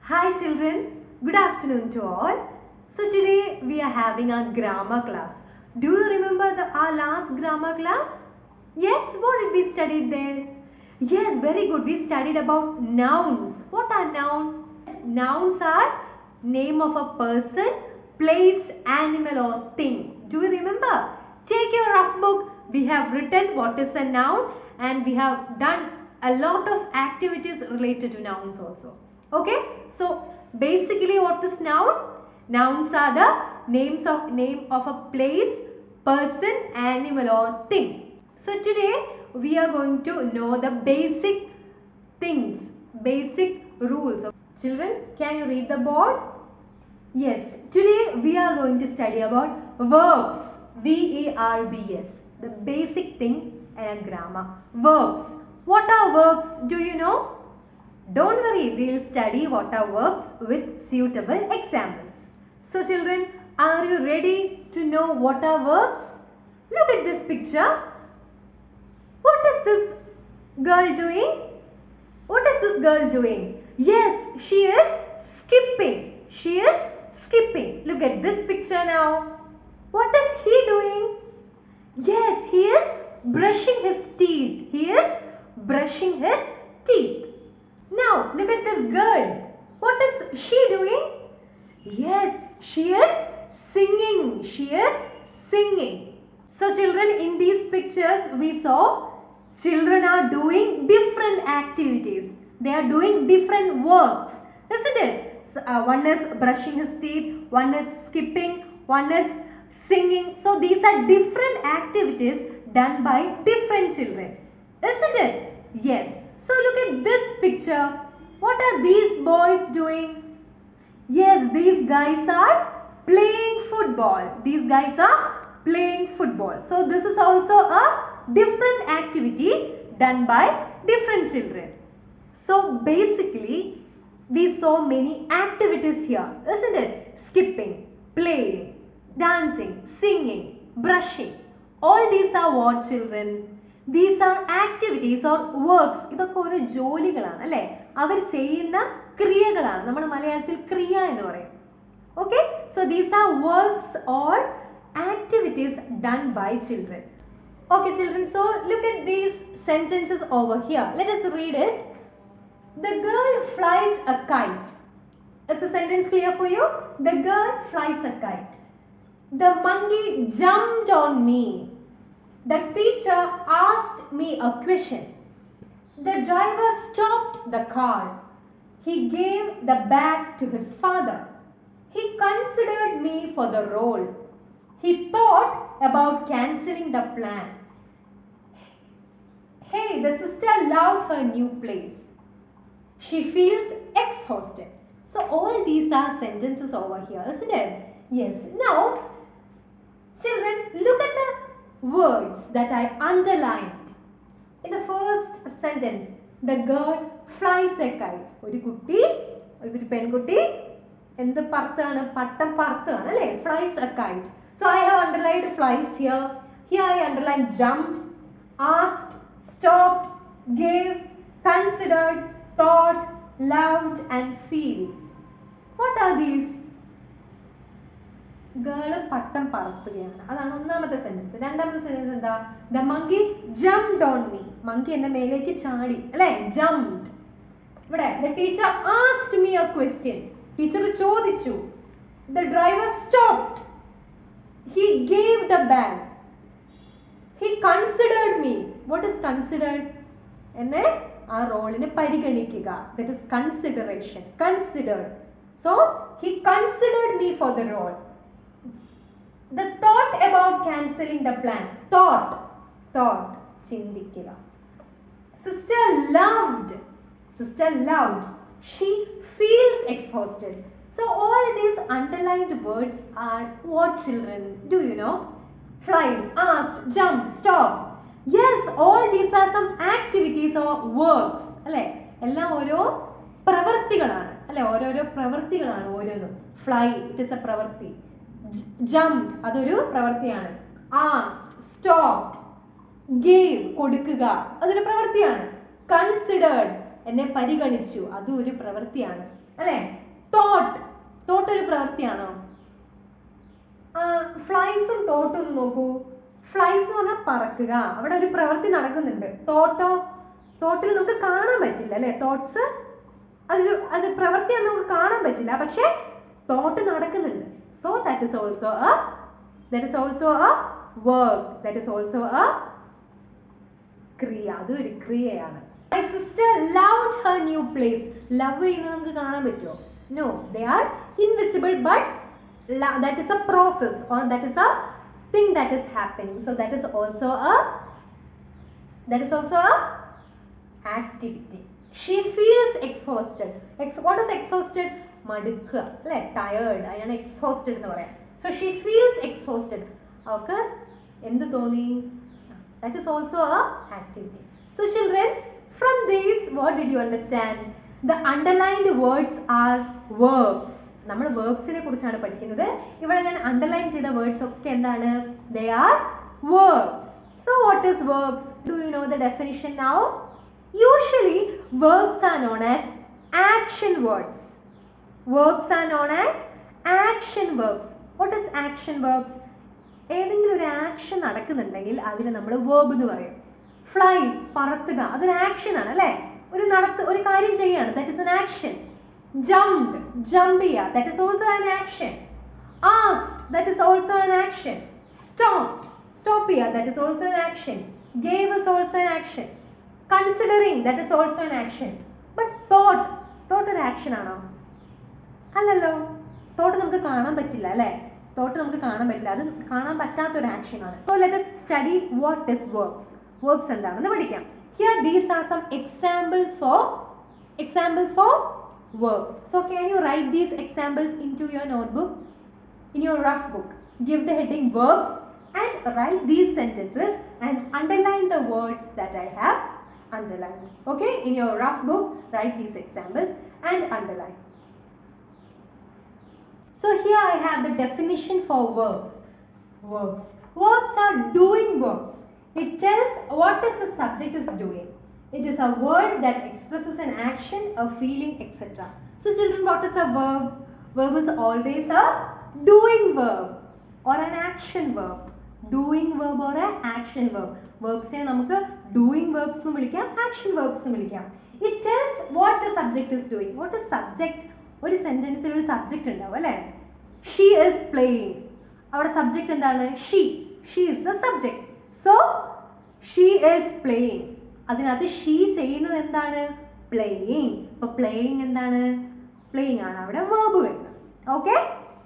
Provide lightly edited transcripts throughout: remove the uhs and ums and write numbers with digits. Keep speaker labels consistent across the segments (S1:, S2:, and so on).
S1: Hi children, good afternoon to all. So today we are having our grammar class. Do you remember our last grammar class? Yes, what did we study there? Yes, very good. We studied about nouns. What are nouns? Nouns are name of a person, place, animal or thing. Do you remember? Take your rough book. We have written what is a noun and we have done a lot of activities related to nouns also. Okay, so basically what is noun? Nouns are the name of a place, person, animal or thing. So today we are going to know the basic things, basic rules. Children, can you read the board? Yes, today we are going to study about verbs, V-E-R-B-S, the basic thing in a grammar. Verbs. What are verbs? Do you know? Don't worry, we will study what are verbs with suitable examples. So children, are you ready to know what are verbs? Look at this picture. What is this girl doing? What is this girl doing? Yes, she is skipping. She is skipping. Look at this picture now. What is he doing? Yes, he is brushing his teeth. He is brushing his teeth. Now, look at this girl. What is she doing? Yes, she is singing. She is singing. So children, in these pictures we saw children are doing different activities. They are doing different works. Isn't it? So, one is brushing his teeth, one is skipping, one is singing. So these are different activities done by different children. Isn't it? Yes. So look at this picture. What are these boys doing? Yes, these guys are playing football. These guys are playing football. So this is also a different activity done by different children. So basically we saw many activities here, isn't it? Skipping, playing, dancing, singing, brushing. All these are what children? These are activities or works. ഇതൊക്കെ ഓരോ ജോലികളാണ് അല്ലേ? അവർ ചെയ്യുന്ന ക്രിയകളാണ്. നമ്മൾ മലയാളത്തിൽ ക്രിയ എന്ന് പറയും. Okay? So these are works or activities done by children. Okay children, so look at these sentences over here. Let us read it. The girl flies a kite. Is the sentence clear for you? The girl flies a kite. The monkey jumped on me. The teacher asked me a question. The driver stopped the car. He gave the bag to his father. He considered me for the role. He thought about cancelling the plan. Hey, the sister loved her new place. She feels exhausted. So all these are sentences over here, isn't it? Yes. Now, children, look at the words that I underlined. In the first sentence, the girl flies a kite. ഒരു കുട്ടി ഒരു പെൺകുട്ടി എന്ത് പറത്താണ് പട്ടം പറത്താണ് അല്ലേ flies a kite. So I have underlined flies here. Here I underlined jumped, asked, stopped, gave, considered, thought, loved and feels. What are these? Girl പട്ടം പറത്തുകയാണ്. അതാണ് ഒന്നാമത്തെ sentence. രണ്ടാമത്തെ sentence എന്താ? The monkey jumped on me. Monkey എന്റെ മേലേക്ക് ചാടി അല്ലേ? Jumped. ഇവിടെ the teacher asked me a question. Teacher ചോദിച്ചു. The driver stopped. He gave the bag. He considered me. What is considered? എന്നെ ആ റോളിനെ പരിഗണിക്കുക. That is consideration. Considered. So he considered me for the role. The thought about cancelling the plan. Thought. ചിന്തിക്കുക. Sister loved. She feels exhausted. So all these underlined words are what children? Do you know? Flies, asked, jumped, stopped. Yes, all these are some activities or works. അല്ലേ? എല്ലാം ഓരോ പ്രവൃത്തികളാണ് അല്ലേ? ഓരോരോ പ്രവൃത്തികളാണ് ഓരോന്നും. Fly, it is a പ്രവൃത്തി. Jumped, അതൊരു പ്രവൃത്തിയാണ്. Asked, stopped, gave, കൊടുക്കുക, അതൊരു പ്രവൃത്തിയാണ്. Considered, എന്നെ പരിഗണിച്ചു, അതും ഒരു പ്രവൃത്തിയാണ്. അല്ലേ? തോട്ട്, തോട്ട് ഒരു പ്രവൃത്തിയാണോ? ഫ്ലൈസും തോട്ടും ഒന്ന് നോക്കൂ. ഫ്ലൈസ് എന്ന് പറഞ്ഞാൽ പറക്കുക, അവിടെ ഒരു പ്രവൃത്തി നടക്കുന്നുണ്ട്. തോട്ടോ, തോട്ടിൽ നമുക്ക് കാണാൻ പറ്റില്ല അല്ലെ? തോട്ട്സ് അത് പ്രവൃത്തിയാണ്, നമുക്ക് കാണാൻ പറ്റില്ല, പക്ഷെ തോട്ട് നടക്കുന്നുണ്ട്. So that is also a verb, that is also a ക്രിയ, അതൊരു ക്രിയയാണ്. My sister loved her new place. Love ചെയ്യുന്നത് നമുക്ക് കാണാൻ പറ്റുമോ? No, they are invisible, but that is a process, or that is a thing that is happening. So that is also a activity. She feels exhausted. What is exhausted? മടുക്കുക അല്ലെ? Tired, അതിനാണ് exhausted എന്ന് പറയാം. So she feels exhausted. അവൾക്ക് എന്ത് തോന്നി? That is also a activity. So children, from this what did you understand? The underlined words are verbs. നമ്മൾ verbsനെ കുറിച്ചാണ് പഠിക്കുന്നത്. ഇവിടെ ഞാൻ underline ചെയ്ത words ഒക്കെ എന്താണ്? They are verbs. So what is verbs? Do you know the definition now? Usually verbs are known as action words. Verbs are known as action verbs. What is action verbs? ഏതെങ്കിലും ഒരു action നടക്കുന്നുണ്ടെങ്കിൽ അതിനെ നമ്മൾ verb എന്ന് പറയും. Flies, പറത്തുക, അതൊരു action ആണ് അല്ലേ? ഒരു കാര്യം ചെയ്യാണ്, that is an action. Jumped, jump ചെയ്യുക, that is also an action. Asked, that is also an action. Stopped, stop ചെയ്യുക, that is also an action. Gave is also an action. Considering, that is also an action. But thought ഒരു action ആണോ? അല്ലല്ലോ. Thought നമുക്ക് കാണാൻ പറ്റില്ല അല്ലേ? Thought നമുക്ക് കാണാൻ പറ്റില്ല, അത് കാണാൻ പറ്റാത്ത ഒരു ആക്ഷൻ ആണ്. So let us study what is verbs. Verbs എന്താണെന്ന് പഠിക്കാം. Here these are some examples for verbs. So can you write these examples into your notebook, in your rough book? Give the heading verbs and write these sentences and underline the words that I have underlined. Okay, in your rough book write these examples and underline. So here I have the definition for verbs. Verbs are doing verbs. It tells what is the subject is doing. It is a word that expresses an action, a feeling, etc. So children, what is a verb? Verb is always a doing verb or an action verb. Doing verb or an action verb. Verbs ne namukku doing verbs nu vilikam, action verbs nu vilikam. It tells what the subject is doing. What is subject? ഒരു സെന്റൻസിൽ ഒരു subject ഉണ്ടാവും അല്ലേ? She is playing, അവിടെ subject എന്താണ്? She is the subject. So she is playing, അതിനകത്ത് she ചെയ്യുന്നത് എന്താണ്? Playing. അപ്പൊ പ്ലേയിങ് എന്താണ്? പ്ലേയിങ് ആണ് അവിടെ verb വരുന്നത്. ഓക്കെ,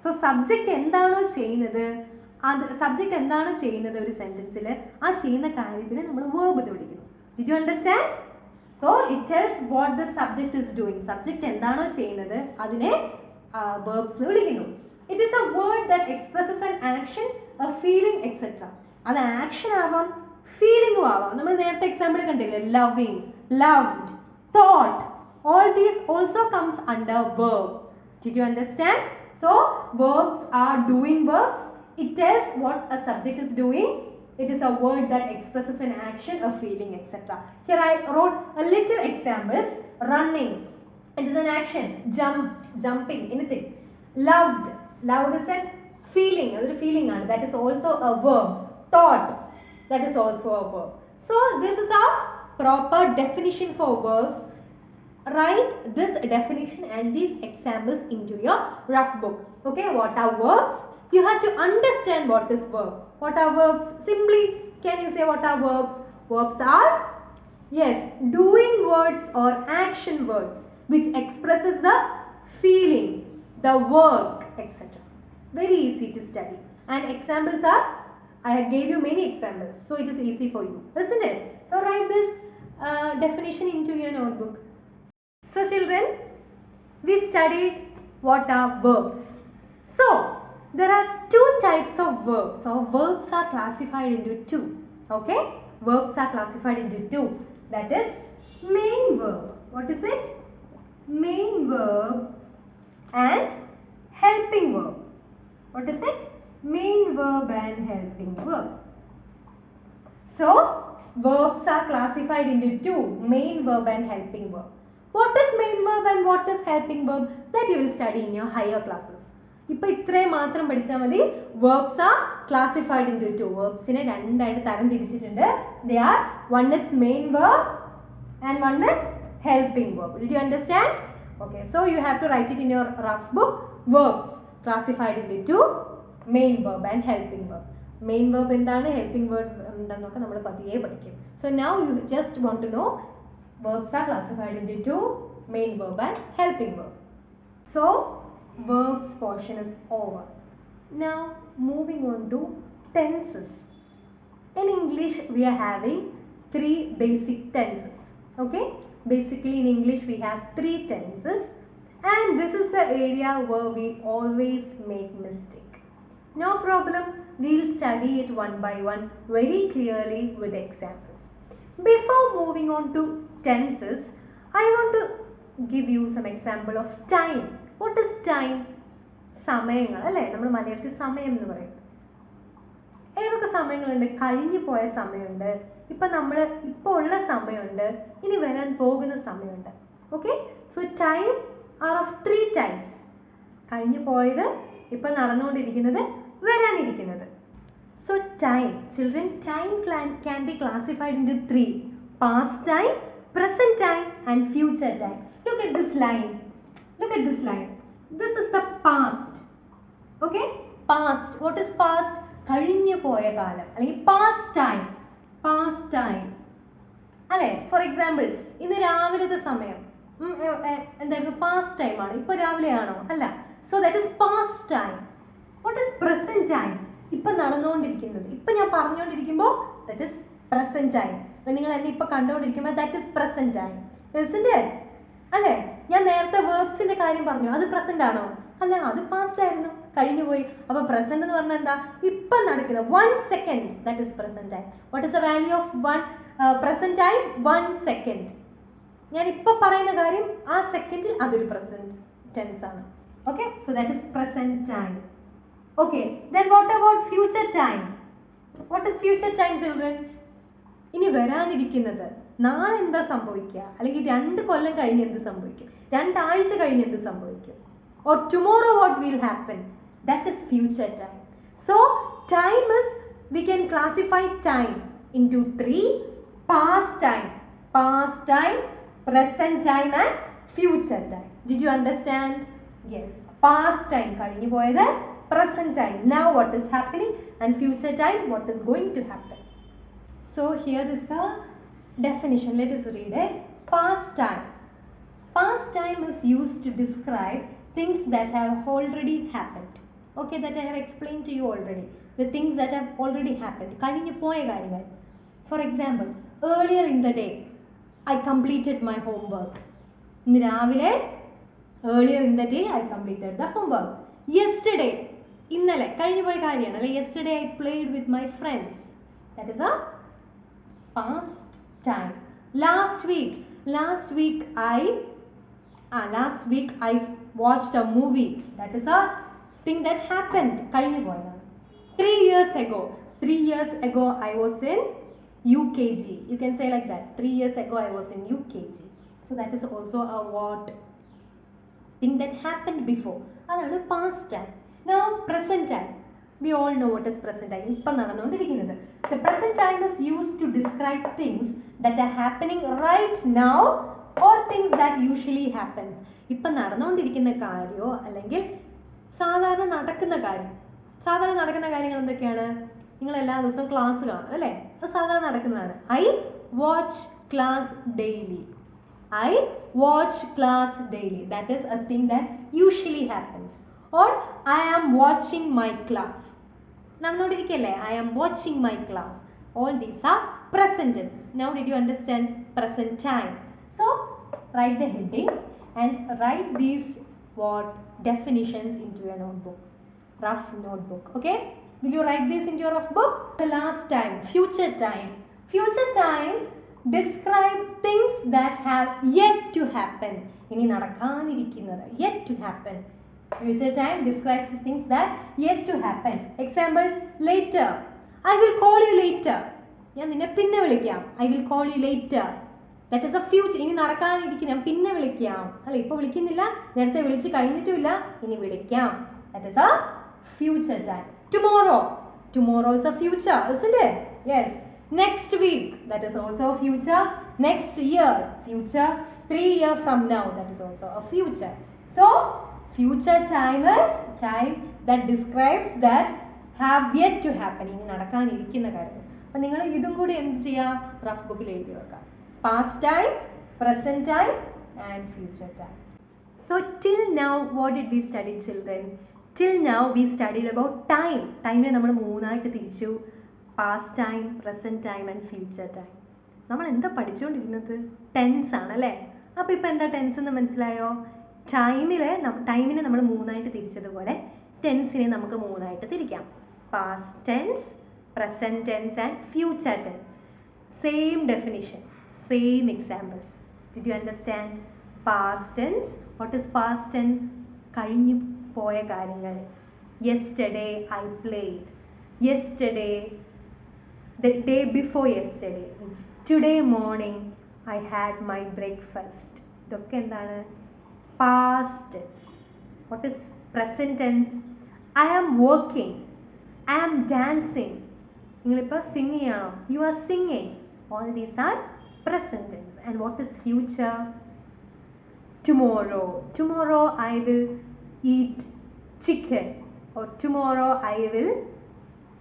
S1: സോ സബ്ജക്റ്റ് എന്താണോ ചെയ്യുന്നത്, സബ്ജക്റ്റ് എന്താണോ ചെയ്യുന്നത് ഒരു സെന്റൻസിൽ, ആ ചെയ്യുന്ന കാര്യത്തിന് നമ്മൾ verb എന്ന് വിളിക്കുന്നു. Did you understand? So it tells what the subject is doing. Subject എന്താണോ ചെയ്യുന്നത് അതിനെ verbs എന്ന് വിളിക്കുന്നു. It is a word that expresses an action, a feeling, etc. അത് ആക്ഷൻ ആവാം, ഫീലിംഗും ആവാം. നമ്മൾ നേരത്തെ എക്സാമ്പിൾ കണ്ടില്ലേ? loving, loved, thought. All these also comes under verb. Did you understand? So verbs are doing verbs. It tells what a subject is doing. It is a word that expresses an action, a feeling, etc. Here I wrote a little examples. Running, it is an action. Jumping, anything. Loved is a feeling, a feeling, that is also a verb. Thought, that is also a verb. So this is our proper definition for verbs. Write this definition and these examples into your rough book. Okay, what are verbs? You have to understand what is verb. What are verbs? Simply, can you say what are verbs? Verbs are, yes, doing words or action words which expresses the feeling, the work, etc. Very easy to study. And examples are, I gave you many examples, so it is easy for you, isn't it? So write this definition into your notebook. So children, we studied what are verbs. So there are two types of verbs. So verbs are classified into two. Okay, verbs are classified into two. That is main verb. What is it? Main verb and helping verb. What is it? Main verb and helping verb. So verbs are classified into two, main verb and helping verb. What is main verb and what is helping verb? That you will study in your higher classes. ഇപ്പോൾ ഇത്രയും മാത്രം പഠിച്ചാൽ മതി. Verbs are classified into two. Verbsനെ രണ്ടായിട്ട് തരം തിരിച്ചിട്ടുണ്ട്. They are, one is main verb and one is helping verb. Did you understand? Okay, so you have to write it in your rough book. Verbs classified into two, main verb and helping verb. Main verb എന്താണ്, helping verb എന്താണെന്നൊക്കെ നമ്മൾ പതിയെ പഠിക്കും. So now you just want to know verbs are classified into two, main verb and helping verb. So verbs portion is over. Now moving on to tenses. In English we are having three basic tenses. Okay, basically in English we have three tenses, and this is the area where we always make mistake. No problem, we'll study it one by one very clearly with examples. Before moving on to tenses, I want to give you some example of time. What is time? സമയങ്ങൾ അല്ലേ, നമ്മൾ മലയാളത്തിൽ സമയം എന്ന് പറയും. ഏതൊക്കെ സമയങ്ങളുണ്ട്? കഴിഞ്ഞു പോയ സമയമുണ്ട്, ഇപ്പം നമ്മൾ ഇപ്പോൾ ഉള്ള സമയമുണ്ട്, ഇനി വരാൻ പോകുന്ന സമയമുണ്ട്. Okay, so time are of three types. കഴിഞ്ഞു പോയത്, ഇപ്പം നടന്നുകൊണ്ടിരിക്കുന്നത്, വരാനിരിക്കുന്നത്. So time, children, time can be classified into three: past time, present time and future time. Look at this line. Look at this line. This is the past. Okay, past. What is past? കഴിഞ്ഞു പോയ കാലം അല്ലെങ്കിൽ past time. Past time അല്ലേ? For example, ഇന്ന് രാവിലത്തെ സമയം എന്തായിരുന്നു? Past time ആണ്. ഇപ്പോൾ രാവിലെയാണോ? അല്ല. So that is past time. What is present time? ഇപ്പം നടന്നുകൊണ്ടിരിക്കുന്നത്, ഇപ്പം ഞാൻ പറഞ്ഞുകൊണ്ടിരിക്കുമ്പോൾ ദാറ്റ് ഇസ് പ്രസന്റ് ടൈം. നിങ്ങൾ എന്നെ ഇപ്പം കണ്ടുകൊണ്ടിരിക്കുമ്പോൾ that is present time. Isn't it? അല്ലേ? ഞാൻ നേരത്തെ വേർബ്സിന്റെ കാര്യം പറഞ്ഞു, അത് പ്രസന്റ് ആണോ? അല്ല, അത് പാസ്റ്റ് ആയിരുന്നു, കഴിഞ്ഞുപോയി. അപ്പോൾ പ്രസന്റ് എന്ന് പറഞ്ഞാൽ എന്താ? ഇപ്പം നടക്കുന്ന 1 second, that is present time. What is the value of present time? 1 second. ഞാൻ ഇപ്പം പറയുന്ന കാര്യം ആ സെക്കൻഡിൽ അതൊരു പ്രസന്റ് ടെൻസ് ആണ്. Okay, so that is present time. Okay, then what about future time? What is future time children? ഇനി വരാനിരിക്കുന്നത്, നാളെ എന്താ സംഭവിക്കുക, അല്ലെങ്കിൽ 2 കൊല്ലം കഴിഞ്ഞ് എന്ത് സംഭവിക്കും, 2 ആഴ്ച കഴിഞ്ഞ് എന്ത് സംഭവിക്കും, or tomorrow what will happen, that is future time. So time is, we can classify time into 3: past time, present time and future time. Did you understand? Yes, past time കഴിഞ്ഞു പോയത്, present time now what is happening, and future time what is going to happen. So here is the definition. Let us read it. Past time. Past time is used to describe things that have already happened. Okay, that I have explained to you already. The things that have already happened. കഴിഞ്ഞു പോയ കാര്യങ്ങൾ. For example, earlier in the day, I completed my homework. ഇന്ന് രാവിലെ, earlier in the day, I completed the homework. Yesterday, ഇന്നലെ, കഴിഞ്ഞു പോയ കാര്യമാണ് അല്ലെ. Yesterday I played with my friends. That is a past time. Last week I watched a movie. That is a thing that happened. കഴിഞ്ഞു പോയതാണ്. 3 years ago I was in UKG. You can say like that. 3 years ago I was in UKG. So that is also a what? Thing that happened before. അതാണ് past time. Now present time. We all know what is present time. ഇപ്പം നടന്നുകൊണ്ടിരിക്കുന്നത്. The present time is used to describe things that are happening right now or things that usually happens. ഇപ്പം നടന്നുകൊണ്ടിരിക്കുന്ന കാര്യമോ അല്ലെങ്കിൽ സാധാരണ നടക്കുന്ന കാര്യങ്ങൾ എന്തൊക്കെയാണ്? നിങ്ങൾ എല്ലാ ദിവസവും ക്ലാസ് കാണും അല്ലേ? അത് സാധാരണ നടക്കുന്നതാണ്. I watch class daily. That is a thing that usually happens. Or I am watching my class. നടന്നുകൊണ്ടിരിക്കല്ലേ? I am watching my class. All these are present tense. Now did you understand present time? So write the heading and write these definitions into your notebook, rough notebook. Okay, will you write this into your rough book? The last time, future time. Future time describe things that have yet to happen. ഇനി നടക്കാനിരിക്കുന്നത്, yet to happen. Future time describes things that yet to happen. Example, later. I will call you later. ഞാൻ നിന്നെ പിന്നെ വിളിക്കാം. I will call you later. That is a future. ഇനി നടക്കാനിരിക്കണം, പിന്നെ വിളിക്കാം അല്ലെ, ഇപ്പൊ വിളിക്കുന്നില്ല, നേരത്തെ വിളിച്ച് കഴിഞ്ഞിട്ടുമില്ല, ഇനി വിളിക്കാം. That is a future time. Tomorrow. Tomorrow is a future, isn't it? Yes. Next week, that is also a future. Next year, future. 3 years from now, that is also a future. So future time is time that describes that have yet to happen. ഇനി നടക്കാനിരിക്കുന്ന കാര്യങ്ങൾ. അപ്പോൾ നിങ്ങൾ ഇതും കൂടി എന്ത് ചെയ്യുക, rough ബുക്കിൽ എഴുതി വെക്കാം. Past time, present time and future time. So till now what did we study, children? Till now we studied about time. Time നമ്മൾ മൂന്നായിട്ട് തിരിച്ചു. Past time, present time and future time. നമ്മൾ എന്താ പഠിച്ചുകൊണ്ടിരുന്നത്? ടെൻസ് ആണ് അല്ലേ? അപ്പോൾ ഇപ്പോൾ എന്താ ടെൻസ് എന്ന് മനസ്സിലായോ? ടൈമിനെ നമ്മൾ മൂന്നായിട്ട് തിരിച്ചതുപോലെ ടെൻസിനെ നമുക്ക് മൂന്നായിട്ട് തിരിക്കാം. Past tense, present tense and future tense. Same definition, same examples. Did you understand? Past tense, what is past tense? കഴിഞ്ഞു പോയ കാര്യങ്ങൾ. Yesterday I played. Yesterday, the day before yesterday. Today morning I had my breakfast. ഇതൊക്കെ എന്താണ്? Past tense. What is present tense? I am working. I am dancing. നിങ്ങളിപ്പോൾ സിംഗ് ചെയ്യണോ? You are singing. All these are present tense. And what is future? Tomorrow. Tomorrow I will eat chicken. Or tomorrow I will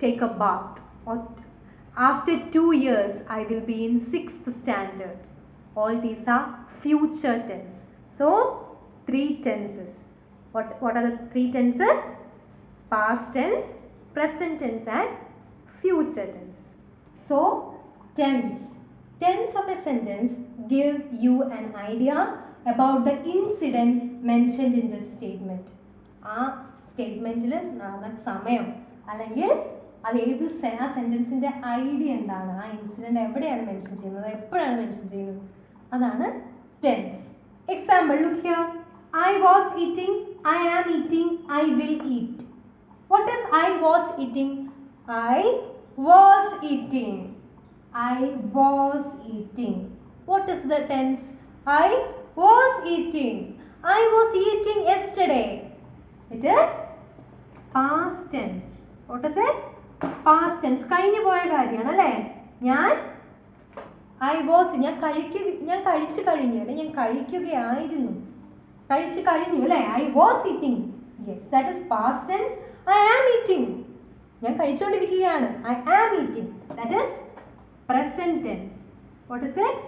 S1: take a bath. Or after 2 years, I will be in 6th standard. All these are future tense. So, 3 tenses. What are the 3 tenses? Past tense, present tense and future tense. So, tense. Tense of a sentence give you an idea about the incident mentioned in this statement. ആ സ്റ്റേറ്റ്മെൻറ്റിൽ നടന്ന സമയം അല്ലെങ്കിൽ അത് ഏത് ആ സെൻറ്റൻസിൻ്റെ idea എന്താണ്, ആ incident എവിടെയാണ് മെൻഷൻ ചെയ്യുന്നത്, എപ്പോഴാണ് മെൻഷൻ ചെയ്യുന്നത്, അതാണ് tense. Example, look here. I was eating, I am eating, I will eat. What is I was eating? I was eating. I was eating. What is the tense? I was eating. I was eating yesterday. It is past tense. What is it? Past tense, കഴിഞ്ഞു പോയ കാര്യമാണ് അല്ലേ. ഞാൻ കഴിച്ചു കഴിഞ്ഞു അല്ലെ, ഞാൻ കഴിക്കുകയായിരുന്നു, കഴിച്ചു കഴിഞ്ഞു അല്ലേ. I was eating. Yes, that is past tense. I am eating. ഞാൻ കഴിച്ചുകൊണ്ടിരിക്കുകയാണ്. I am eating. That is present tense. What is it?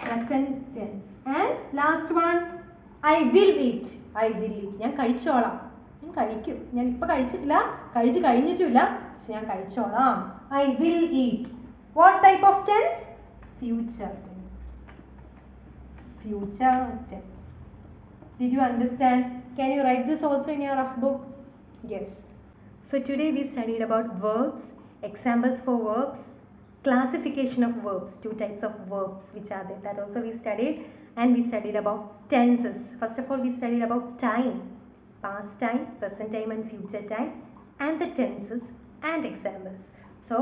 S1: Present tense. And last one, I will eat. I will eat. ഞാൻ കഴിച്ചോളാം, ഞാൻ കഴിക്കും. ഞാൻ ഇപ്പോൾ കഴിച്ചിട്ടില്ല, കഴിച്ചു കഴിഞ്ഞിട്ടില്ല, പക്ഷെ ഞാൻ കഴിച്ചോളാം. I will eat. What type of tense? Future tense. Future tense. Did you understand? Can you write this also in your rough book? Yes. So today we studied about verbs, examples for verbs, classification of verbs, 2 types of verbs which are there, that also we studied. And we studied about tenses. First of all we studied about time, past time, present time and future time, and the tenses and examples. So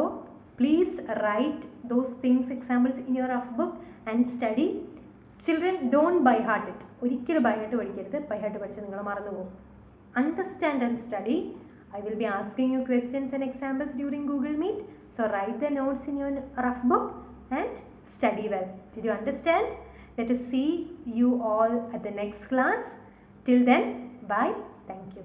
S1: please write those things, examples in your rough book and study. Children, don't by heart it. ഒരിക്കലും by heart പഠിക്കരുത്. by heart പഠിച്ചാൽ നിങ്ങൾ മറന്നു പോകും. Understand and study. I will be asking you questions and examples during Google Meet. So write the notes in your rough book and study well. Did you understand? Let us see you all at the next class. Till then, bye. Thank you.